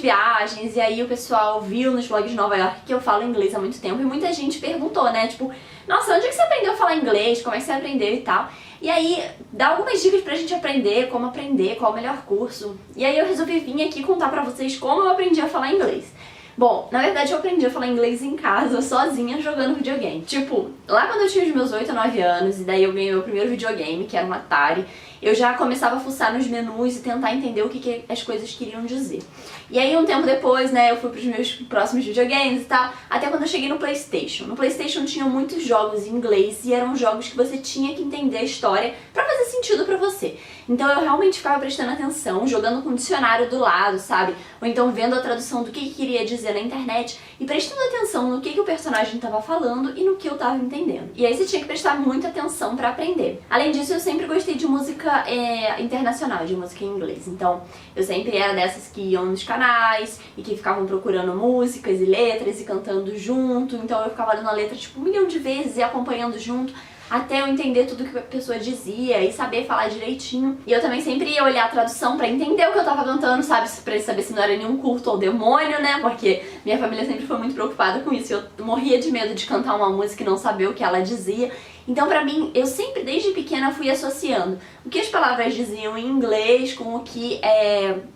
viagens, e aí o pessoal viu nos vlogs de Nova York que eu falo inglês há muito tempo, e muita gente perguntou, né, tipo, nossa, onde é que você aprendeu a falar inglês, como é que você aprendeu e tal. E aí, dá algumas dicas pra gente aprender, qual o melhor curso. E aí eu resolvi vir aqui contar pra vocês como eu aprendi a falar inglês. Bom, na verdade eu aprendi a falar inglês em casa, sozinha, jogando videogame. Tipo, lá quando eu tinha os meus 8 ou 9 anos, e daí eu ganhei meu primeiro videogame, que era um Atari, eu já começava a fuçar nos menus e tentar entender o que as coisas queriam dizer. E aí um tempo depois, né, eu fui pros meus próximos videogames e tal, até quando eu cheguei no PlayStation. No PlayStation tinha muitos jogos em inglês e eram jogos que você tinha que entender a história pra fazer sentido pra você. Então eu realmente ficava prestando atenção, jogando com o dicionário do lado, sabe? Ou então vendo a tradução do que queria dizer na internet e prestando atenção no que o personagem estava falando e no que eu estava entendendo. E aí você tinha que prestar muita atenção pra aprender. Além disso, eu sempre gostei de música internacional, de música em inglês. Então eu sempre era dessas que iam nos canais e que ficavam procurando músicas e letras e cantando junto. Então eu ficava lendo a letra tipo 1 milhão de vezes e acompanhando junto, até eu entender tudo que a pessoa dizia e saber falar direitinho. E eu também sempre ia olhar a tradução pra entender o que eu tava cantando, sabe? Pra saber se não era nenhum culto ou demônio, né? Porque minha família sempre foi muito preocupada com isso. Eu morria de medo de cantar uma música e não saber o que ela dizia. Então pra mim, eu sempre desde pequena fui associando o que as palavras diziam em inglês com o que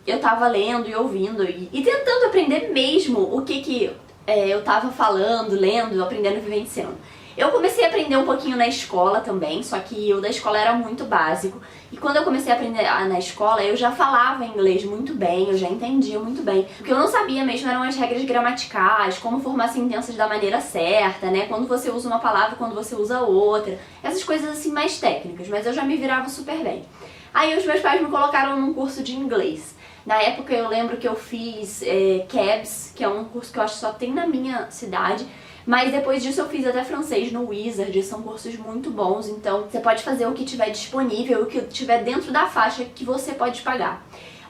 eu tava lendo e ouvindo. E tentando aprender mesmo o que eu tava falando, lendo, aprendendo e vivenciando. Eu comecei a aprender um pouquinho na escola também, só que o da escola era muito básico. E quando eu comecei a aprender na escola, eu já falava inglês muito bem, eu já entendia muito bem. O que eu não sabia mesmo eram as regras gramaticais, como formar sentenças da maneira certa, né? Quando você usa uma palavra, quando você usa outra. Essas coisas assim mais técnicas, mas eu já me virava super bem. Aí os meus pais me colocaram num curso de inglês. Na época eu lembro que eu fiz CABS, que é um curso que eu acho que só tem na minha cidade. Mas depois disso eu fiz até francês no Wizard, são cursos muito bons, então você pode fazer o que tiver disponível, o que tiver dentro da faixa que você pode pagar.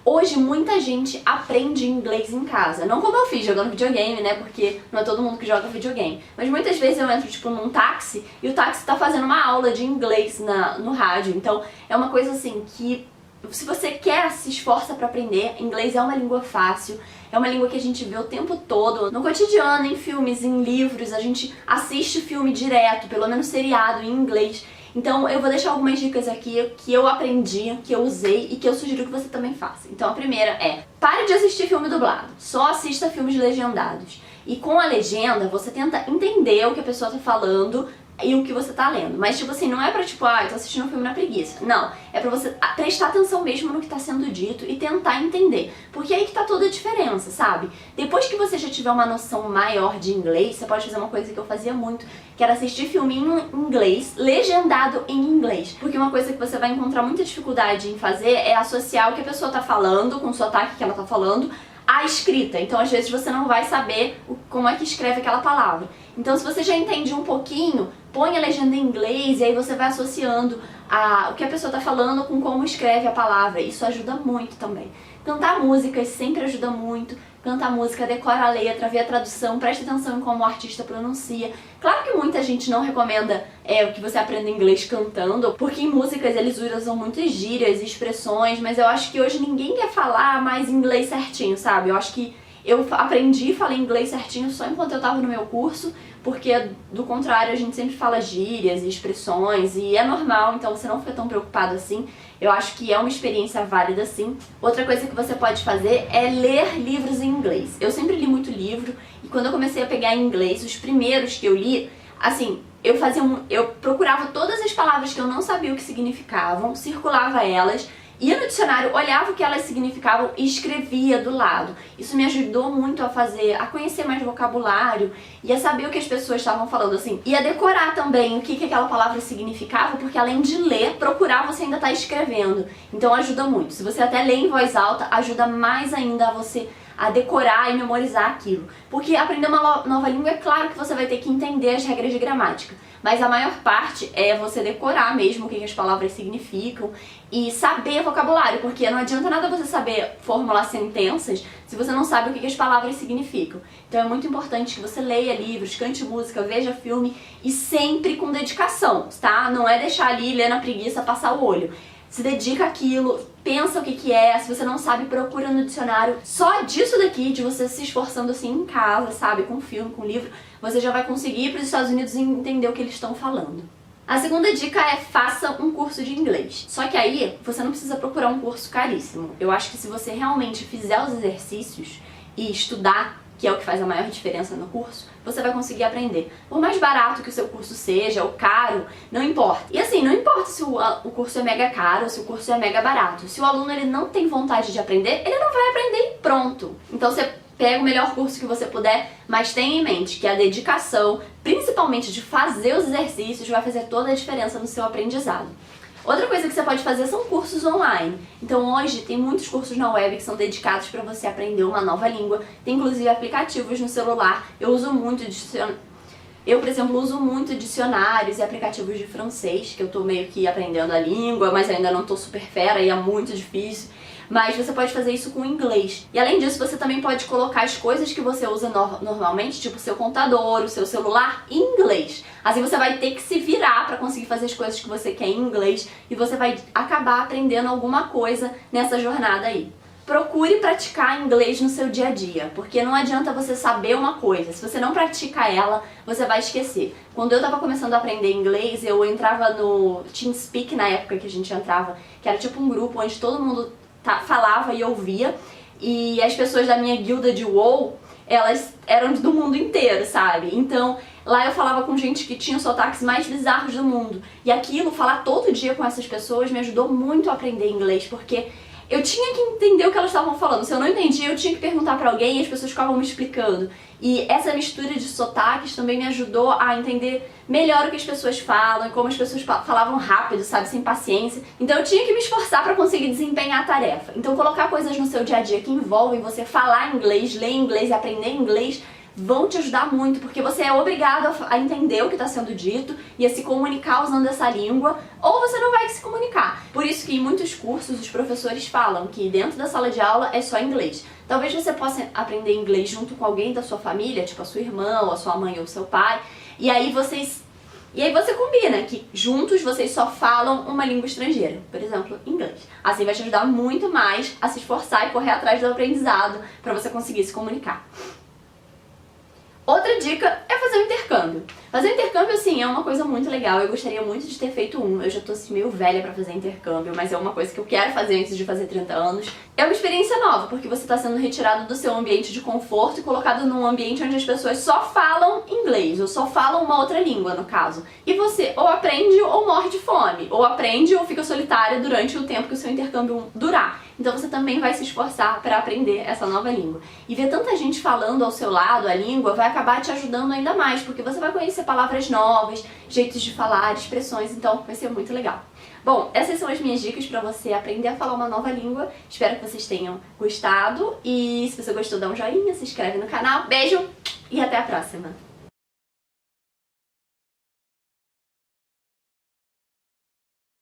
Hoje muita gente aprende inglês em casa, não como eu fiz jogando videogame, né, porque não é todo mundo que joga videogame. Mas muitas vezes eu entro tipo num táxi e o táxi tá fazendo uma aula de inglês no rádio, então é uma coisa assim que se você quer, se esforça pra aprender, inglês é uma língua fácil, é uma língua que a gente vê o tempo todo, no cotidiano, em filmes, em livros, a gente assiste filme direto, pelo menos seriado em inglês. Então eu vou deixar algumas dicas aqui que eu aprendi, que eu usei e que eu sugiro que você também faça. Então a primeira é, pare de assistir filme dublado, só assista filmes legendados. E com a legenda você tenta entender o que a pessoa tá falando e o que você tá lendo. Mas tipo assim, não é pra tipo, eu tô assistindo um filme na preguiça. Não, é pra você prestar atenção mesmo no que tá sendo dito e tentar entender. Porque é aí que tá toda a diferença, sabe? Depois que você já tiver uma noção maior de inglês, você pode fazer uma coisa que eu fazia muito, que era assistir filme em inglês, legendado em inglês. Porque uma coisa que você vai encontrar muita dificuldade em fazer é associar o que a pessoa tá falando, com o sotaque que ela tá falando, a escrita. Então às vezes você não vai saber como é que escreve aquela palavra. Então se você já entende um pouquinho, põe a legenda em inglês e aí você vai associando o que a pessoa está falando com como escreve a palavra. Isso ajuda muito também. Cantar músicas sempre ajuda muito. Cantar música, decora a letra, vê a tradução, presta atenção em como o artista pronuncia. Claro que muita gente não recomenda que você aprenda inglês cantando, porque em músicas eles usam muitas gírias e expressões, mas eu acho que hoje ninguém quer falar mais inglês certinho, sabe? Eu acho que eu aprendi e falei inglês certinho só enquanto eu tava no meu curso, porque do contrário a gente sempre fala gírias e expressões e é normal, então você não fica tão preocupado assim. Eu acho que é uma experiência válida sim. Outra coisa que você pode fazer é ler livros em inglês. Eu sempre li muito livro e quando eu comecei a pegar em inglês, os primeiros que eu li, assim, eu procurava todas as palavras que eu não sabia o que significavam, circulava elas, ia no dicionário, olhava o que elas significavam e escrevia do lado. Isso me ajudou muito a conhecer mais vocabulário e a saber o que as pessoas estavam falando, assim. E a decorar também o que aquela palavra significava, porque além de ler, procurar você ainda tá escrevendo. Então ajuda muito. Se você até lê em voz alta, ajuda mais ainda a você a decorar e memorizar aquilo. Porque aprender uma nova língua, é claro que você vai ter que entender as regras de gramática, mas a maior parte é você decorar mesmo o que as palavras significam e saber vocabulário, porque não adianta nada você saber formular sentenças se você não sabe o que as palavras significam. Então é muito importante que você leia livros, cante música, veja filme e sempre com dedicação, tá? Não é deixar ali, ler na preguiça, passar o olho. se dedica àquilo, pensa o que que é, se você não sabe, procura no dicionário. Só disso daqui, de você se esforçando assim em casa, sabe, com filme, com livro, você já vai conseguir ir para os Estados Unidos e entender o que eles estão falando. A segunda dica é faça um curso de inglês. Só que aí você não precisa procurar um curso caríssimo. Eu acho que se você realmente fizer os exercícios e estudar, que é o que faz a maior diferença no curso, você vai conseguir aprender. Por mais barato que o seu curso seja, ou caro, não importa. E assim, não importa se o curso é mega caro ou se o curso é mega barato. Se o aluno ele não tem vontade de aprender, ele não vai aprender e pronto. Então você pega o melhor curso que você puder, mas tenha em mente que a dedicação, principalmente de fazer os exercícios, vai fazer toda a diferença no seu aprendizado. Outra coisa que você pode fazer são cursos online. Então hoje tem muitos cursos na web que são dedicados para você aprender uma nova língua. Tem inclusive aplicativos no celular. Eu, por exemplo, uso muito dicionários e aplicativos de francês, que eu tô meio que aprendendo a língua, mas ainda não tô super fera e é muito difícil. Mas você pode fazer isso com inglês. E além disso, você também pode colocar as coisas que você usa normalmente, tipo o seu computador, o seu celular, em inglês. Assim você vai ter que se virar para conseguir fazer as coisas que você quer em inglês e você vai acabar aprendendo alguma coisa nessa jornada aí. Procure praticar inglês no seu dia a dia, porque não adianta você saber uma coisa, se você não pratica ela, você vai esquecer. Quando eu tava começando a aprender inglês, eu entrava no TeamSpeak na época que a gente entrava, que era tipo um grupo onde todo mundo falava e ouvia, e as pessoas da minha guilda de WoW, elas eram do mundo inteiro, sabe? Então, lá eu falava com gente que tinha os sotaques mais bizarros do mundo, e aquilo, falar todo dia com essas pessoas, me ajudou muito a aprender inglês, porque eu tinha que entender o que elas estavam falando. Se eu não entendia, eu tinha que perguntar pra alguém e as pessoas ficavam me explicando. E essa mistura de sotaques também me ajudou a entender melhor o que as pessoas falam e como as pessoas falavam rápido, sabe, sem paciência. Então eu tinha que me esforçar pra conseguir desempenhar a tarefa. Então colocar coisas no seu dia a dia que envolvem você falar inglês, ler inglês e aprender inglês vão te ajudar muito, porque você é obrigado a entender o que está sendo dito e a se comunicar usando essa língua, ou você não vai se comunicar. Por isso que em muitos cursos os professores falam que dentro da sala de aula é só inglês. Talvez você possa aprender inglês junto com alguém da sua família, tipo a sua irmã, ou a sua mãe ou o seu pai, e aí você combina que juntos vocês só falam uma língua estrangeira, por exemplo, inglês. Assim vai te ajudar muito mais a se esforçar e correr atrás do aprendizado para você conseguir se comunicar. Outra dica é fazer um intercâmbio. Fazer um intercâmbio, assim, é uma coisa muito legal. Eu gostaria muito de ter feito um. Eu já tô, assim, meio velha pra fazer intercâmbio, mas é uma coisa que eu quero fazer antes de fazer 30 anos. É uma experiência nova, porque você tá sendo retirado do seu ambiente de conforto e colocado num ambiente onde as pessoas só falam inglês, ou só falam uma outra língua, no caso. E você ou aprende ou morre de fome, ou aprende ou fica solitária durante o tempo que o seu intercâmbio durar. Então você também vai se esforçar para aprender essa nova língua. E ver tanta gente falando ao seu lado a língua vai acabar te ajudando ainda mais, porque você vai conhecer palavras novas, jeitos de falar, expressões, então vai ser muito legal. Bom, essas são as minhas dicas para você aprender a falar uma nova língua. Espero que vocês tenham gostado e se você gostou, dá um joinha, se inscreve no canal. Beijo e até a próxima!